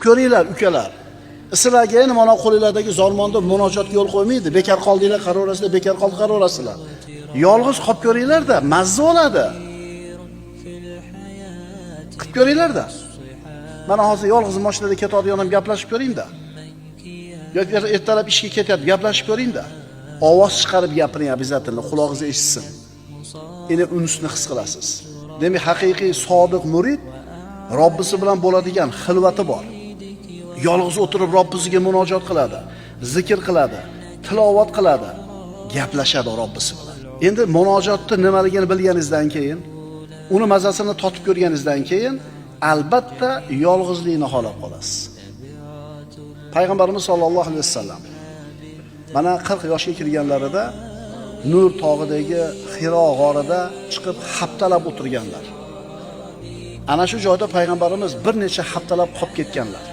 ko'ringlar ukalar. Sizlarga endi mana qo'linglardagi zormonda munojotga yo'l qo'ymaydi. Bekor qoldinglar, qaraverasizlar, bekor qoldi qaraverasizlar. Yolg'iz qolib ko'ringlar-da, mazza oladi. Qilib ko'ringlar-da. Mana hozir yolg'iz mashinada ketadigan ham gaplashib ko'ring-da. Yoki ertalab ishga ketyapti, gaplashib ko'ring-da. Ovoz chiqarib gapiring, обязательно qulog'ingizga eshitsin. Endi unisni his qilasiz. Demak, haqiqiy sodiq murid Robbisi bilan bo'ladigan xilvati bor. Yolg'iz o'tirib Robbisiga munojot qiladi, zikr qiladi, tilovat qiladi, gaplashadi Robbisi bilan. Endi munojotni nimaligini bilganingizdan keyin, uni mazasini totib ko'rganingizdan keyin albatta yolg'izlikni xohlab qolasiz. Payg'ambarimiz sollallohu alayhi vasallam mana 40 yoshga kirganlarida Nur tog'idagi Hiro g'orida chiqib haftalab o'tirganlar. Ana shu joyda payg'ambarimiz bir necha haftalab qolib ketganlar.